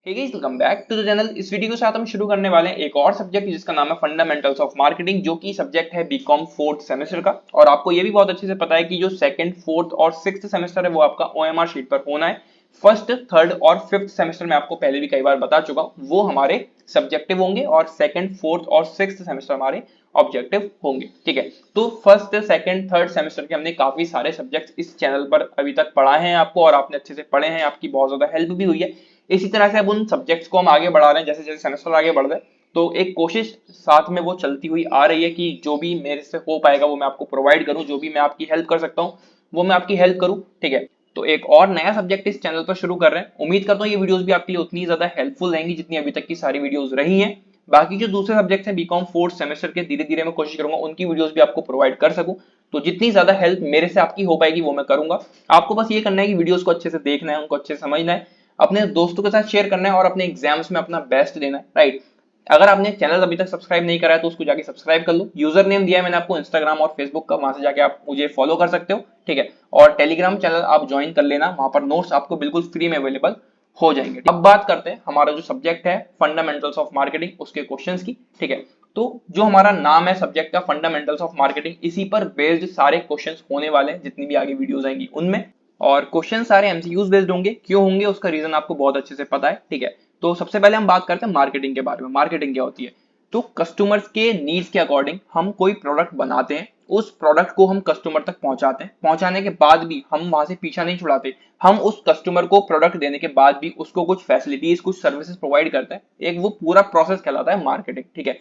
Hey guys, welcome back to the channel. इस video के साथ हम शुरू करने वाले हैं एक और सब्जेक्ट जिसका नाम है फंडामेंटल्स ऑफ मार्केटिंग, जो कि सब्जेक्ट है बीकॉम फोर्थ सेमेस्टर का। और आपको ये भी बहुत अच्छे से पता है कि जो सेकंड, फोर्थ और सिक्स्थ सेमेस्टर है वो आपका ओएमआर शीट पर होना है। फर्स्ट, थर्ड और फिफ्थ सेमेस्टर में आपको पहले भी कई बार बता चुका हूं, वो हमारे सब्जेक्टिव होंगे और सेकंड, फोर्थ और सिक्स्थ सेमेस्टर हमारे ऑब्जेक्टिव होंगे। ठीक है, तो फर्स्ट, सेकंड, थर्ड सेमेस्टर के हमने काफी सारे सब्जेक्ट्स इस चैनल पर अभी तक पढ़ाए हैं आपको, और आपने अच्छे से पढ़े हैं, आपकी बहुत ज्यादा हेल्प भी हुई है। इसी तरह से अब उन सब्जेक्ट्स को हम आगे बढ़ा रहे हैं, जैसे जैसे सेमेस्टर आगे बढ़ रहे हैं, तो एक कोशिश साथ में वो चलती हुई आ रही है कि जो भी मेरे से हो पाएगा वो मैं आपको प्रोवाइड करूं, जो भी मैं आपकी हेल्प कर सकता हूं वो मैं आपकी हेल्प करूं। ठीक है, तो एक और नया सब्जेक्ट इस चैनल पर शुरू कर रहे हैं। उम्मीद करता हूं ये वीडियोस भी आपके लिए उतनी ज्यादा हेल्पफुल रहेंगी जितनी अभी तक की सारी वीडियोस रही हैं। बाकी जो दूसरे सब्जेक्ट हैं बीकॉम फोर्थ सेमेस्टर के, धीरे धीरे मैं कोशिश करूंगा उनकी वीडियोस भी आपको प्रोवाइड कर सकूं। तो जितनी ज्यादा हेल्प मेरे से आपकी हो पाएगी वो मैं करूंगा। आपको बस ये करना है कि वीडियोस को अच्छे से देखना है, उनको अच्छे से समझना है, अपने दोस्तों के साथ शेयर करना है और अपने एग्जाम्स में अपना बेस्ट देना है। राइट, अगर आपने चैनल अभी तक सब्सक्राइब नहीं करा है तो उसको जाके सब्सक्राइब कर लो। यूजर नेम दिया है मैंने आपको इंस्टाग्राम और फेसबुक का, वहां से जाके आप मुझे फॉलो कर सकते हो। ठीक है, और टेलीग्राम चैनल आप ज्वाइन कर लेना, वहां पर नोट्स आपको बिल्कुल फ्री में अवेलेबल हो जाएंगे। अब बात करते हैं हमारा जो सब्जेक्ट है फंडामेंटल्स ऑफ मार्केटिंग, उसके क्वेश्चंस की। ठीक है, तो जो हमारा नाम है सब्जेक्ट का फंडामेंटल्स ऑफ मार्केटिंग, इसी पर बेस्ड सारे क्वेश्चंस होने वाले हैं जितनी भी आगे वीडियोस आएंगी उनमें। और क्वेश्चन सारे एमसीक्यूज बेस्ड होंगे। क्यों होंगे उसका रीजन आपको बहुत अच्छे से पता है। ठीक है, तो सबसे पहले हम बात करते हैं मार्केटिंग के बारे में। मार्केटिंग क्या होती है? तो कस्टमर्स के नीड्स के अकॉर्डिंग हम कोई प्रोडक्ट बनाते हैं, उस प्रोडक्ट को हम कस्टमर तक पहुंचाते हैं। पहुंचाने के बाद भी हम वहां से पीछा नहीं छुड़ाते, हम उस कस्टमर को प्रोडक्ट देने के बाद भी उसको कुछ फैसिलिटीज, कुछ सर्विसेज प्रोवाइड करते हैं। एक वो पूरा प्रोसेस कहलाता है मार्केटिंग। ठीक है,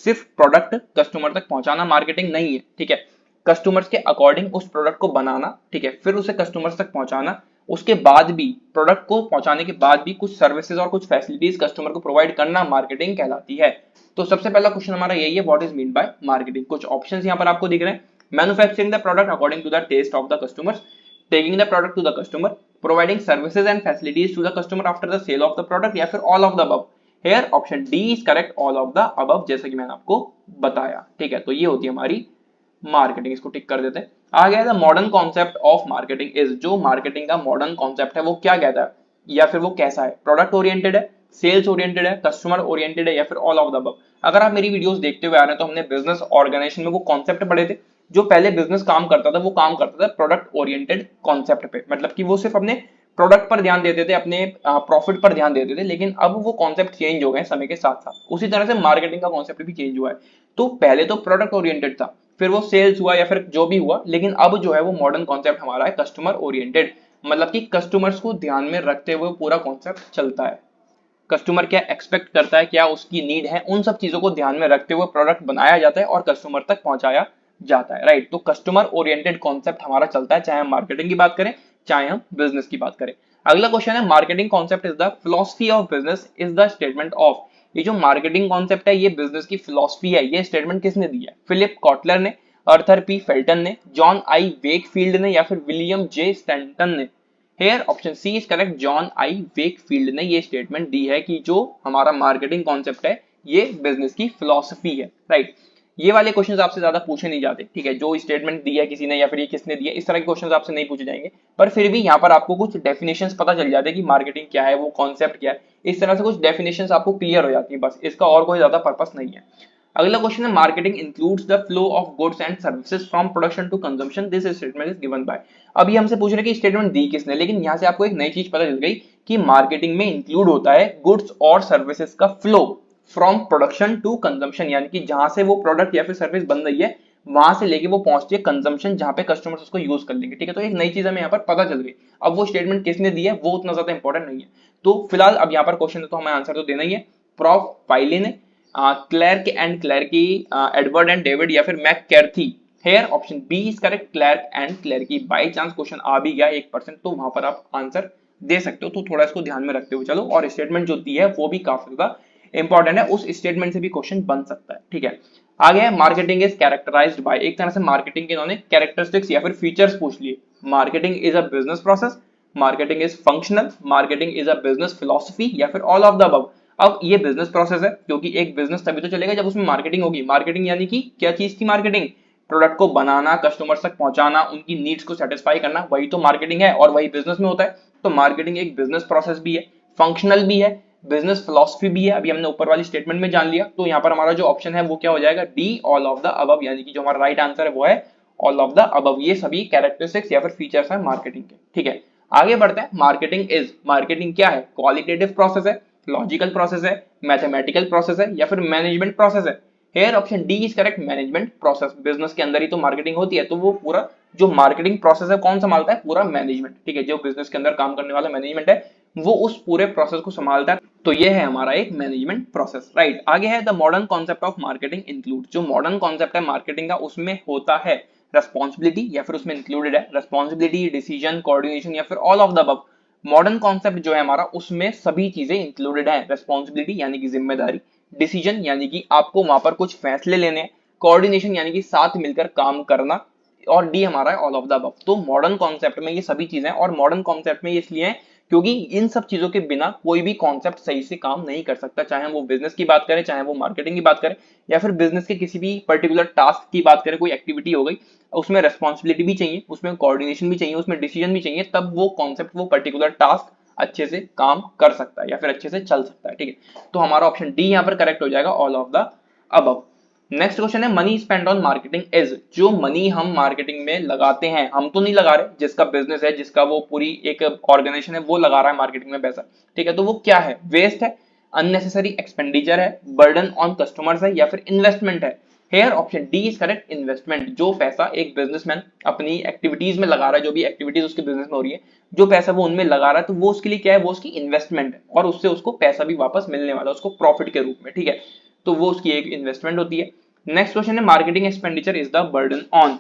सिर्फ प्रोडक्ट कस्टमर तक पहुंचाना मार्केटिंग नहीं है। ठीक है, कस्टमर्स के अकॉर्डिंग उस प्रोडक्ट को बनाना, ठीक है, फिर उसे कस्टमर्स तक पहुंचाना, उसके बाद भी प्रोडक्ट को पहुंचाने के बाद भी कुछ सर्विसेज और कुछ फैसिलिटीज कस्टमर को प्रोवाइड करना मार्केटिंग कहलाती है। तो सबसे पहला क्वेश्चन हमारा यही है, what is mean by marketing. कुछ ऑप्शंस यहां पर आपको दिख रहे हैं। Manufacturing the product according to the taste of the customers, taking the product to the customer, providing services and facilities to the customer after the sale of the product, या फिर all of the above. Here option D is correct, all of the above, जैसा कि मैंने आपको बताया। ठीक है, तो ये होती है हमारी मार्केटिंग। इसको टिक कर देते हैं। आ गया the modern concept of marketing is, जो मार्केटिंग का मॉडर्न कॉन्सेप्ट है वो क्या कहता है, या फिर वो कैसा है? प्रोडक्ट ओरिएंटेड है, सेल्स ओरिएंटेड है, कस्टमर ओरिएंटेड है, या फिर ऑल ऑफ द अबव। अगर आप मेरी वीडियोस देखते हुए आ रहे हैं तो हमने बिजनेस ऑर्गेनाइजेशन में वो कॉन्सेप्ट पढ़े थे। जो पहले बिजनेस काम करता था वो काम करता था प्रोडक्ट ओरिएंटेड कॉन्सेप्ट पे, मतलब कि वो सिर्फ अपने प्रोडक्ट पर ध्यान देते थे, अपने प्रॉफिट पर ध्यान देते थे। लेकिन अब वो कॉन्सेप्ट चेंज हो गए समय के साथ साथ। उसी तरह से मार्केटिंग का कॉन्सेप्ट भी चेंज हुआ है। तो पहले तो प्रोडक्ट ओरिएंटेड था, फिर वो सेल्स हुआ या फिर जो भी हुआ, लेकिन अब जो है वो मॉडर्न कॉन्सेप्ट हमारा है कस्टमर ओरिएंटेड। मतलब कि कस्टमर्स को ध्यान में रखते हुए पूरा कॉन्सेप्ट चलता है। कस्टमर क्या एक्सपेक्ट करता है, क्या उसकी नीड है, उन सब चीजों को ध्यान में रखते हुए प्रोडक्ट बनाया जाता है और कस्टमर तक पहुंचाया जाता है। राइट, तो कस्टमर ओरिएंटेड कॉन्सेप्ट हमारा चलता है, चाहे हम मार्केटिंग की बात करें चाहे हम बिजनेस की बात करें। अगला क्वेश्चन है, marketing concept is the philosophy of business is the statement of. ये जो मार्केटिंग कॉन्सेप्ट है ये बिजनेस की फिलॉसफी है। ये स्टेटमेंट किसने दी है? फिलिप कॉटलर ने, अर्थर पी फेल्टन ने, जॉन आई वेकफील्ड ने, या फिर विलियम जे स्टैंटन ने। Here option C is correct, John I Wakefield ने ये स्टेटमेंट दी है कि जो हमारा मार्केटिंग कॉन्सेप्ट है ये बिजनेस की फिलॉसफी है। राइट, ये वाले क्वेश्चंस आपसे ज्यादा पूछे नहीं जाते। ठीक है, जो स्टेटमेंट दी है किसी ने या फिर ये किसने दी है, इस तरह के क्वेश्चंस आपसे नहीं पूछे जाएंगे। पर फिर भी यहाँ पर आपको कुछ डेफिनेशंस पता चल जाते हैं कि मार्केटिंग क्या है, वो कॉन्सेप्ट क्या है। इस तरह से कुछ डेफिनेशंस आपको क्लियर हो जाती है, बस इसका और कोई ज्यादा पर्पस नहीं है। अगला क्वेश्चन है, marketing includes the flow of goods and services from production to consumption, this statement is given by. अभी हमसे पूछ रहे हैं कि स्टेटमेंट दी किसने, लेकिन यहाँ से आपको एक नई चीज पता चल गई कि मार्केटिंग में इंक्लूड होता है गुड्स और सर्विसेज का flow from production to consumption, यानी कि जहां से वो प्रोडक्ट या फिर सर्विस बन रही है वहां से लेके वो पहुंचती है कंजम्पशन, जहां पे कस्टमर्स उसको यूज कर लेंगे। ठीक है, तो एक नई चीज हमें यहाँ पर पता चल गई। अब वो स्टेटमेंट किसने दी है वो उतना ज्यादा इंपॉर्टेंट नहीं है। तो फिलहाल अब यहाँ पर क्वेश्चन है तो हमें आंसर तो देना ही है। प्रॉफ पाइले ने, Clark and Clarkey, Edward and David, या फिर McCarthy. Here option B is correct, Clark and Clarkey. By chance question आ भी गया 1% तो वहां पर आप आंसर दे सकते हो। तो थोड़ा इसको ध्यान में रखते हुए चलो, और स्टेटमेंट जो दी है वो भी काफी ज्यादा इंपॉर्टेंट है, उस स्टेटमेंट से भी क्वेश्चन बन सकता है। ठीक है, आगे है, मार्केटिंग इज कैरेक्टराइज्ड बाय। एक तरह से मार्केटिंग के इन्होंने कैरेक्टरिस्टिक्स या फिर फीचर्स पूछ लिए। Marketing is a business process, marketing is functional, marketing is a business philosophy, या फिर ऑल ऑफ द अबव। अब ये बिजनेस प्रोसेस है, क्योंकि एक बिजनेस तभी तो चलेगा जब उसमें मार्केटिंग होगी। मार्केटिंग यानी कि क्या चीज की मार्केटिंग? प्रोडक्ट को बनाना, कस्टमर तक पहुंचाना, उनकी नीड्स को सेटिस्फाई करना, वही तो मार्केटिंग है और वही बिजनेस में होता है। तो मार्केटिंग एक बिजनेस प्रोसेस भी है, फंक्शनल भी है, बिजनेस फिलॉसफी भी है, अभी हमने ऊपर वाली स्टेटमेंट में जान लिया। तो यहाँ पर हमारा जो ऑप्शन है वो क्या हो जाएगा, D, all of the above, यानी कि जो हमारा राइट आंसर है वो है ऑल ऑफ द अबव। ये सभी कैरेक्टरिस्टिक्स या फिर फीचर्स हैं मार्केटिंग के, ठीक है। आगे बढ़ते हैं, मार्केटिंग क्या है, क्वालिटेटिव प्रोसेस है, लॉजिकल प्रोसेस है, मैथमेटिकल प्रोसेस है या फिर मैनेजमेंट प्रोसेस है। Hair option D is correct, management process. Business के अंदर ही तो मार्केटिंग होती है, तो वो पूरा जो मार्केटिंग प्रोसेस है कौन संभालता है, पूरा मैनेजमेंट, ठीक है। जो बिजनेस के अंदर काम करने वाला मैनेजमेंट है वो उस पूरे प्रोसेस को संभालता है, तो ये है हमारा एक मैनेजमेंट प्रोसेस, राइट। आगे है the modern concept of marketing include, जो मॉडर्न कॉन्सेप्ट है मार्केटिंग का उसमें होता है रेस्पॉन्सिबिलिटी, या फिर उसमें इंक्लूडेड है रेस्पॉन्सिबिलिटी, डिसीजन, कोऑर्डिनेशन या फिर all of the above. Modern concept जो है हमारा उसमें सभी चीजें इंक्लूडेड है, रेस्पॉन्सिबिलिटी यानी कि जिम्मेदारी, डिसीजन यानी कि आपको वहां पर कुछ फैसले लेने हैं, कोऑर्डिनेशन यानी कि साथ मिलकर काम करना, और डी हमारा है ऑल ऑफ द अबव। तो मॉडर्न कॉन्सेप्ट में ये सभी चीजें, और मॉडर्न कॉन्सेप्ट में ये इसलिए है क्योंकि इन सब चीजों के बिना कोई भी कॉन्सेप्ट सही से काम नहीं कर सकता, चाहे हम वो बिजनेस की बात करें, चाहे वो मार्केटिंग की बात करें, या फिर बिजनेस के किसी भी पर्टिकुलर टास्क की बात करें, कोई एक्टिविटी हो गई, उसमें रेस्पॉन्सिबिलिटी भी चाहिए, उसमें कोऑर्डिनेशन भी चाहिए, उसमें डिसीजन भी चाहिए, तब वो कॉन्सेप्ट, वो पर्टिकुलर टास्क अच्छे से काम कर सकता है या फिर अच्छे से चल सकता है, ठीक है। तो हमारा ऑप्शन डी यहाँ पर करेक्ट हो जाएगा, all of the above. Next question है, money spend on marketing is, जो मनी हम मार्केटिंग में लगाते हैं, हम तो नहीं लगा रहे, जिसका बिजनेस है, जिसका वो पूरी एक ऑर्गेनाइजेशन है वो लगा रहा है मार्केटिंग में पैसा, ठीक है। तो वो क्या है, वेस्ट है, अननेसेसरी एक्सपेंडिचर है, बर्डन ऑन कस्टमर्स है या फिर इन्वेस्टमेंट है। Hair option D is correct, investment. जो पैसा एक बिजनेसमैन अपनी एक्टिविटीज में लगा रहा है, जो भी एक्टिविटीज उसके बिजनेस में हो रही है, जो पैसा वो उनमें लगा रहा है, तो वो उसके लिए क्या है, वो उसकी इन्वेस्टमेंट है, और उससे उसको पैसा भी वापस मिलने वाला है उसको प्रॉफिट के रूप में, ठीक है। तो वो उसकी एक इन्वेस्टमेंट होती है। नेक्स्ट क्वेश्चन है, marketing expenditure is the burden on,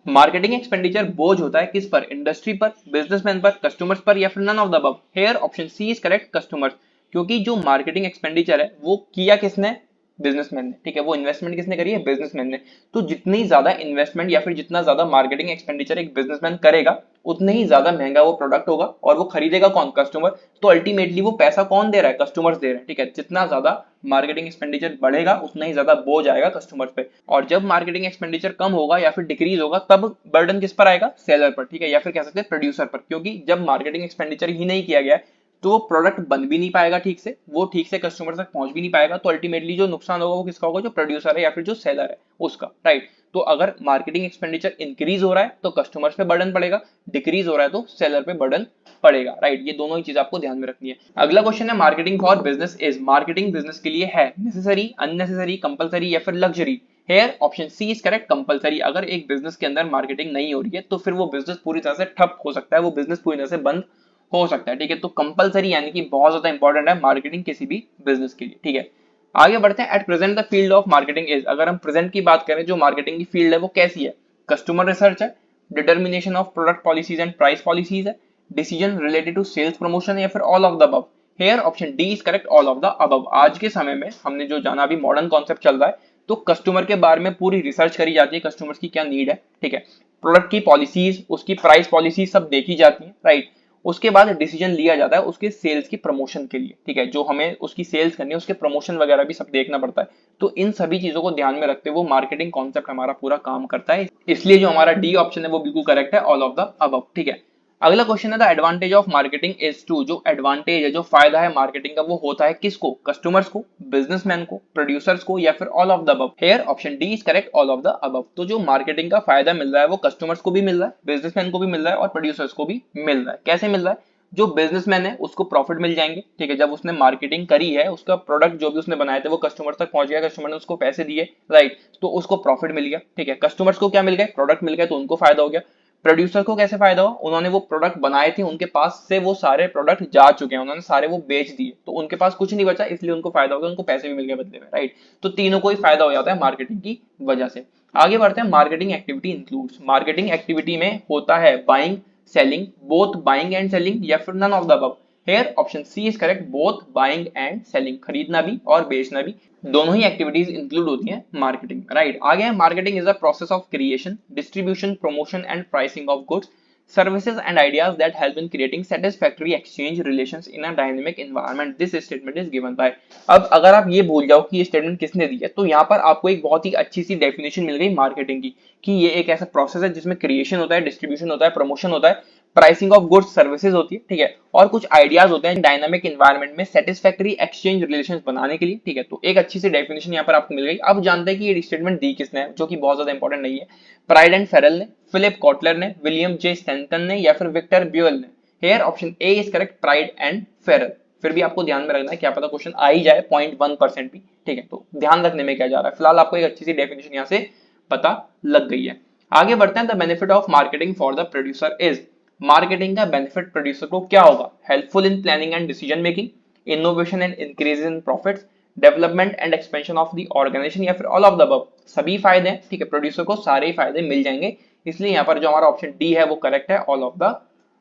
marketing expenditure बोझ होता है किस पर, इंडस्ट्री पर, बिजनेसमैन पर, कस्टमर्स पर या फिर none of the above. Here option C is correct, customers. क्योंकि जो मार्केटिंग एक्सपेंडिचर है वो किया किसने, बिजनेसमैन ने, ठीक है। वो इन्वेस्टमेंट किसने करी है, बिजनेसमैन ने। तो जितनी ज्यादा इन्वेस्टमेंट या फिर जितना ज्यादा मार्केटिंग एक्सपेंडिचर एक बिजनेसमैन करेगा, उतने ही ज्यादा महंगा वो प्रोडक्ट होगा, और वो खरीदेगा कौन, कस्टमर। तो अल्टीमेटली वो पैसा कौन दे रहा है, कस्टमर्स दे रहे हैं, ठीक है। जितना ज्यादा मार्केटिंग एक्सपेंडिचर बढ़ेगा उतना ही ज्यादा बोझ आएगा कस्टमर्स पे, और जब मार्केटिंग एक्सपेंडिचर कम होगा या फिर डिक्रीज होगा, तब बर्डन किस पर आएगा, सेलर पर, ठीक है, या फिर कह सकते हैं प्रोड्यूसर पर। क्योंकि जब मार्केटिंग एक्सपेंडिचर ही नहीं किया गया तो वो प्रोडक्ट बन भी नहीं पाएगा ठीक से, वो ठीक से कस्टमर तक पहुंच भी नहीं पाएगा, तो अल्टीमेटली जो नुकसान होगा वो किसका होगा, जो प्रोड्यूसर है या फिर जो सेलर है उसका, राइट। तो अगर मार्केटिंग एक्सपेंडिचर इंक्रीज हो रहा है तो कस्टमर्स पे बर्डन पड़ेगा, डिक्रीज हो रहा है तो सेलर पे बर्डन पड़ेगा, राइट। ये दोनों ही चीज आपको ध्यान में रखनी है। अगला क्वेश्चन है, marketing for business is, marketing business के लिए है नेसेसरी, अननेसेसरी, कंपलसरी या फिर luxury. Here option C is correct, compulsory. अगर एक बिजनेस के अंदर मार्केटिंग नहीं हो रही है तो फिर वो बिजनेस पूरी तरह से ठप हो सकता है, वो बिजनेस पूरी तरह से बंद हो सकता है, ठीक है। तो कंपलसरी यानी कि बहुत ज्यादा इंपॉर्टेंट है मार्केटिंग किसी भी बिजनेस के लिए, ठीक है। आगे बढ़ते हैं, at present the field of marketing is, अगर हम प्रेजेंट की बात करें, जो मार्केटिंग की फील्ड है वो कैसी है, कस्टमर रिसर्च है, determination of product policies and price policies है, decision related to sales promotion या फिर all of the above. Here option D is correct, all of the above. आज के समय में हमने जो जाना, अभी मॉडर्न कॉन्सेप्ट चल रहा है, तो कस्टमर के बारे में पूरी रिसर्च करी जाती है, कस्टमर्स की क्या नीड है, ठीक है। प्रोडक्ट की पॉलिसीज, उसकी प्राइस पॉलिसी सब देखी जाती है, राइट। उसके बाद डिसीजन लिया जाता है उसके सेल्स की प्रमोशन के लिए, ठीक है। जो हमें उसकी सेल्स करनी है, उसके प्रमोशन वगैरह भी सब देखना पड़ता है। तो इन सभी चीजों को ध्यान में रखते हुए वो मार्केटिंग कॉन्सेप्ट हमारा पूरा काम करता है, इसलिए जो हमारा डी ऑप्शन है वो बिल्कुल करेक्ट है, ऑल ऑफ द अबव, ठीक है। अगला क्वेश्चन है, the advantage of marketing is to, जो एडवांटेज है, जो फायदा है मार्केटिंग का, वो होता है किसको, कस्टमर्स को, बिजनेसमैन को, प्रोड्यूसर्स को या फिर all of the above. Here option D is correct, all of the above. तो जो मार्केटिंग का फायदा मिल रहा है वो कस्टमर्स को भी मिल रहा है, बिजनेसमैन को भी मिल रहा है और प्रोड्यूसर्स को भी मिल रहा है। कैसे मिल रहा है, जो बिजनेसमैन है उसको प्रॉफिट मिल जाएंगे, ठीक है। जब उसने मार्केटिंग करी है, उसका प्रोडक्ट जो भी उसने बनाए थे वो कस्टमर तक पहुंच गया, कस्टमर ने उसको पैसे दिए, राइट, तो उसको प्रॉफिट मिल गया, ठीक है। कस्टमर्स को क्या मिल गया, प्रोडक्ट मिल गया, तो उनको फायदा हो गया। प्रोड्यूसर को कैसे फायदा हुआ, उन्होंने वो प्रोडक्ट बनाए थे, उनके पास से वो सारे प्रोडक्ट जा चुके हैं, उन्होंने सारे वो बेच दिए, तो उनके पास कुछ नहीं बचा, इसलिए उनको फायदा हो गया, उनको पैसे भी मिल गए बदले में, राइट। तो तीनों को ही फायदा हो जाता है मार्केटिंग की वजह से। आगे बढ़ते हैं, marketing activity includes, marketing activity में होता है buying, selling, both buying and selling या फिर none of the above. Here option C is correct, both buying and selling, खरीदना भी और बेचना भी, दोनों ही एक्टिविटीज इंक्लूड होती हैं मार्केटिंग में, राइट। आगे है, marketing is the process of creation, distribution, promotion and pricing of goods, services and ideas that help in creating satisfactory exchange relations in a dynamic environment. This statement is given by। अब अगर आप ये भूल जाओ कि ये statement किसने दी है, तो यहाँ पर आपको एक बहुत ही अच्छी सी डेफिनेशन मिल गई मार्केटिंग की, कि ये एक ऐसा प्रोसेस है जिसमें क्रिएशन होता है, डिस्ट्रीब्यूशन होता है, प्रमोशन होता है, प्राइसिंग ऑफ गुड्स सर्विसेज होती है, ठीक है, और कुछ आइडियाज होते हैं डायनामिक एनवायरनमेंट में सेटिस्फैक्टरी एक्सचेंज रिलेशंस बनाने के लिए, ठीक है। तो एक अच्छी सी डेफिनेशन यहाँ पर आपको मिल गई। अब जानते हैं कि ये स्टेटमेंट दी किसने है, जो कि बहुत ज्यादा इंपॉर्टेंट नहीं है। प्राइड एंड फेरल ने, फिलिप कॉटलर ने, विलियम जे स्टैंटन ने, या फिर विक्टर ब्यूएल ने। Here option A is correct, pride and Feral. फिर भी आपको ध्यान में रखना है, क्या पता क्वेश्चन आ ही जाए 0.1% भी, ठीक है। तो ध्यान रखने में क्या जा रहा है, फिलहाल आपको एक अच्छी सी डेफिनेशन यहाँ से पता लग गई है। आगे बढ़ते हैं। The benefit of marketing for the producer is, marketing का बेनिफिट प्रोड्यूसर को क्या होगा, helpful in planning and decision making, innovation and increase in profits, development and expansion of the organization, या फिर ऑल ऑफ द अबव। सभी फायदे हैं, ठीक है, प्रोड्यूसर को सारे ही फायदे मिल जाएंगे, इसलिए यहाँ पर जो हमारा ऑप्शन डी है वो करेक्ट है, all of the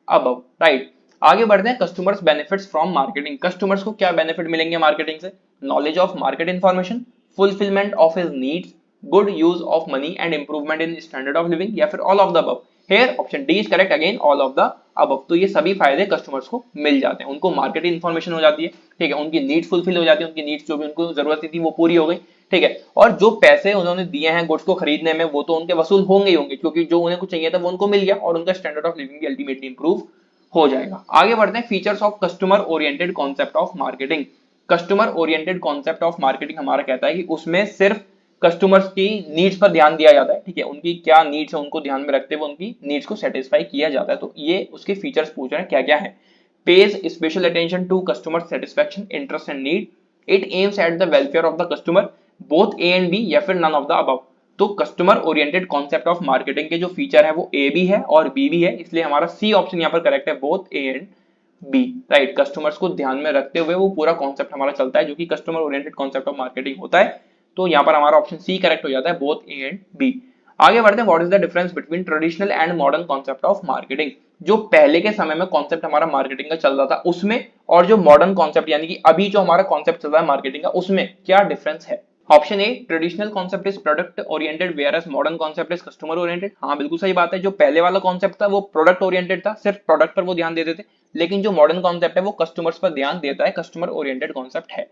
above, right. आगे बढ़ते हैं। Customers benefits from marketing, customers को क्या बेनिफिट मिलेंगे मार्केटिंग से, knowledge of market information, fulfilment of his needs, good use of money and improvement in standard of living, या फिर all of the above. Here option D is correct, again all of the above. तो ये सभी फायदे customers को मिल जाते हैं, उनको मार्केट इन्फॉर्मेशन हो जाती है, ठीक है, उनकी नीड्स फुलफिल हो जाती है, उनकी नीड्स जो भी उनको जरूरत थी वो पूरी हो गई, ठीक है, और जो पैसे उन्होंने दिए हैं गुड्स को खरीदने में वो तो उनके वसूल होंगे ही होंगे, क्योंकि जो उन्हें कुछ चाहिए था वो उनको मिल गया, और उनका स्टैंडर्ड ऑफ लिविंग भी अल्टीमेटली इंप्रूव हो जाएगा। आगे बढ़ते हैं। Features of customer oriented concept of marketing, customer oriented concept of marketing हमारा कहता है कि उसमें सिर्फ कस्टमर्स की नीड्स पर ध्यान दिया जाता है, ठीक है, उनकी क्या नीड्स है उनको ध्यान में रखते हुए उनकी नीड्स को सेटिस्फाई किया जाता है। तो ये उसके फीचर्स पूछ रहे हैं क्या क्या है। Pays special attention to customer satisfaction, interest and need, it aims at the welfare of the customer, both A and B, या फिर नन ऑफ द अबव। तो customer oriented concept of marketing के जो फीचर है वो ए भी है और बी भी है, इसलिए हमारा सी ऑप्शन यहाँ पर करेक्ट है, both A and B, right. Customers को ध्यान में रखते हुए वो पूरा कॉन्सेप्ट हमारा चलता है, जो कि customer oriented concept of marketing होता है। तो यहाँ पर हमारा ऑप्शन सी करेक्ट हो जाता है, बोथ ए एंड बी। आगे बढ़ते हैं। What is the difference between traditional and modern concept of marketing, जो पहले के समय में कॉन्सेप्ट हमारा मार्केटिंग का चल रहा था उसमें, और जो मॉडर्न कॉन्सेप्ट यानी कि अभी जो हमारा कॉन्सेप्ट चल रहा है मार्केटिंग का, उसमें क्या डिफरेंस है। Option A, traditional concept is product oriented whereas modern concept is customer oriented. हाँ बिल्कुल सही बात है, जो पहले वाला कॉन्सेप्ट था वो प्रोडक्ट ओरिएंटेड था, सिर्फ प्रोडक्ट पर वो ध्यान देते थे, लेकिन जो मॉडर्न कॉन्सेप्ट है वो कस्टमर्स पर ध्यान देता है, कस्टमर ओरिएंटेड कॉन्सेप्ट है।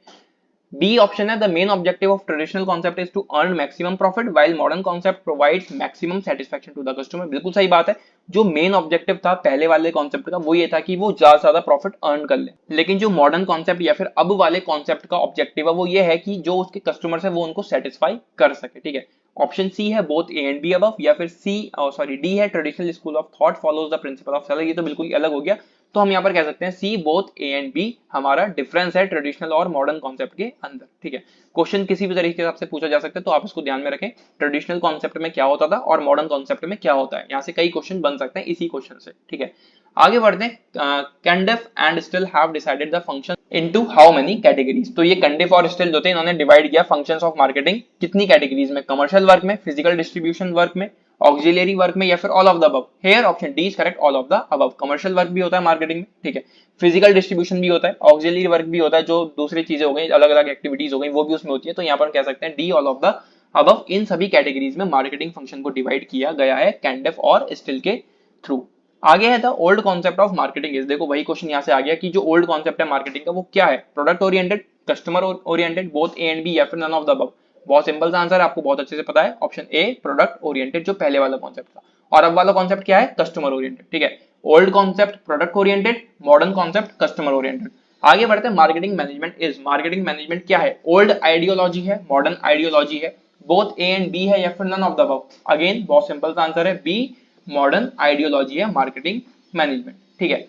बी ऑप्शन है, the main objective of traditional concept is to earn maximum profit while modern concept provides maximum satisfaction to the customer. बिल्कुल सही बात है, जो मेन ऑब्जेक्टिव था पहले वाले कॉन्सेप्ट का वो ये था कि वो ज्यादा से ज्यादा प्रॉफिट अर्न कर ले, लेकिन जो मॉडर्न कॉन्सेप्ट या फिर अब वाले कॉन्सेप्ट का ऑब्जेक्टिव है वो ये है कि जो उसके कस्टमर्स है वो उनको सेटिस्फाई कर सके, ठीक है। ऑप्शन सी है both A and be above, या फिर डी है traditional school of thought follows the principle of seller. ये तो बिल्कुल अलग हो गया, तो हम यहाँ पर कह सकते हैं C both A and B हमारा डिफरेंस है ट्रेडिशनल और मॉडर्न कॉन्सेप्ट के अंदर, ठीक है। क्वेश्चन किसी भी तरीके से आपसे पूछा जा सकता है, तो आप इसको ध्यान में रखें, ट्रेडिशनल कॉन्सेप्ट में क्या होता था और मॉडर्न कॉन्सेप्ट में क्या होता है, यहाँ से कई क्वेश्चन बन सकते हैं इसी क्वेश्चन से, ठीक है। आगे बढ़ते हैं। Cundiff and Still have decided the function into how many categories. तो ये कैंडेफ और स्टिल जो थे इन्होंने डिवाइड किया फंक्शंस ऑफ मार्केटिंग कितनी कैटेगरीज में, कमर्शियल वर्क में, फिजिकल डिस्ट्रीब्यूशन वर्क में, ऑक्सिलरी वर्क में, या फिर all of the above. Here option D is correct, all of the above. Commercial work भी होता है मार्केटिंग में, ठीक है, फिजिकल डिस्ट्रीब्यूशन भी होता है, ऑक्सिलरी वर्क भी होता है, जो दूसरी चीजें हो गई, अलग अलग एक्टिविटीज हो गई, वो भी उसमें होती है। तो यहाँ पर कह सकते हैं D, all of the above. इन सभी कैटेगरीज में मार्केटिंग फंक्शन को डिवाइड किया गया है कैंडेफ और स्टिल के थ्रू। आगे है the old concept of marketing is, देखो वही क्वेश्चन यहाँ से आ गया कि जो ओल्ड कॉन्सेप्ट है मार्केटिंग का वो क्या है, product oriented, customer oriented, both A and B, या फिर नन ऑफ द अबव। बहुत सिंपल सा आंसर है, आपको बहुत अच्छे से पता है, ऑप्शन ए प्रोडक्ट ओरिएंटेड जो पहले वाला कॉन्सेप्ट था, और अब वाला कॉन्सेप्ट क्या है, कस्टमर ओरिएंटेड, ठीक है। Old concept product oriented, modern concept customer oriented. आगे बढ़ते हैं। Marketing management is, marketing management क्या है, ओल्ड आइडियोलॉजी है, मॉडर्न आइडियोलॉजी है, बोथ ए एंड बी है, या फिर none of the above. Again बहुत सिंपल सा आंसर है बी, मॉडर्न आइडियोलॉजी है मार्केटिंग मैनेजमेंट, ठीक है।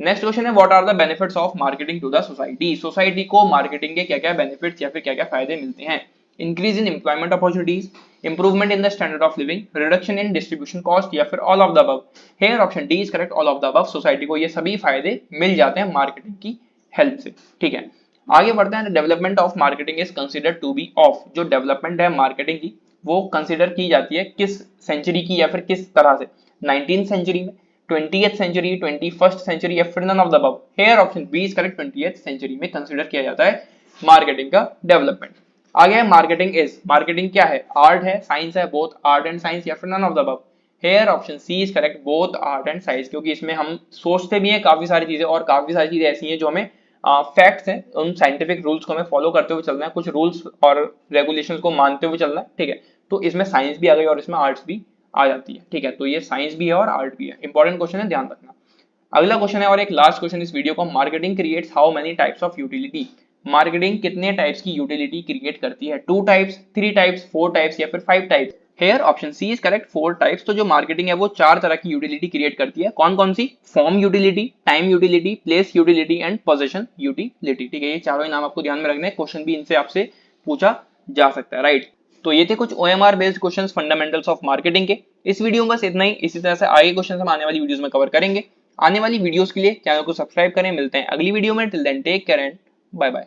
नेक्स्ट क्वेश्चन है what are the benefits of marketing to the society, society को मार्केटिंग के क्या क्या बेनिफिट्स या फिर क्या क्या फायदे मिलते हैं। Increase in employment opportunities, improvement in the standard of living, reduction in distribution cost, या फिर all of the above. Here option D is correct, all of the above. Society को ये सभी फायदे मिल जाते हैं मार्केटिंग की हेल्प से, ठीक है। आगे बढ़ते हैं। Development of marketing is considered to be of, जो डेवलपमेंट है मार्केटिंग की वो कंसिडर की जाती है किस सेंचुरी की या फिर किस तरह से, 19th सेंचुरी में, 20th सेंचुरी, 21st सेंचुरी, या फिर none of the above. Here option B is correct, 20th century में कंसिडर किया जाता है मार्केटिंग का डेवलपमेंट। आगे है मार्केटिंग इज, मार्केटिंग क्या है, आर्ट है, साइंस है, बोथ आर्ट एंड साइंस, या फिर none of the above. Here option C is correct, both art and science, क्योंकि इसमें हम सोचते भी हैं काफी सारी चीजें और काफी सारी चीजें ऐसी हैं जो हमें फैक्ट्स हैं, उन साइंटिफिक रूल्स को हमें फॉलो करते हुए चलना है, कुछ रूल्स और रेगुलेशंस को मानते हुए चलना है, ठीक है। तो इसमें साइंस भी आ गई और इसमें आर्ट्स भी आ जाती है, ठीक है। तो ये साइंस भी है और आर्ट भी है, इंपॉर्टेंट क्वेश्चन है, ध्यान रखना। अगला क्वेश्चन है और एक लास्ट क्वेश्चन इस वीडियो को, marketing creates how many types of utility. Marketing कितने टाइप्स की यूटिलिटी क्रिएट करती है, 2 टाइप्स, 3 टाइप्स, 4 टाइप्स या फिर 5 types. Here option C is correct, 4 types. तो जो मार्केटिंग है वो 4 तरह की यूटिलिटी क्रिएट करती है। कौन कौन सी? Form utility, time utility, place utility and position utility. ठीक है, ये चारों ही नाम आपको ध्यान में रखने हैं, क्वेश्चन भी इनसे आपसे पूछा जा सकता है, राइट। तो ये थे कुछ OMR based questions fundamentals of marketing के। इस वीडियो में बस इतना ही। इसी तरह से आगे क्वेश्चंस हम आने वाली वीडियोस में कवर करेंगे। आने वाली वीडियोस के लिए चैनल को सब्सक्राइब करें। मिलते हैं अगली वीडियो में। Till then take care and bye bye.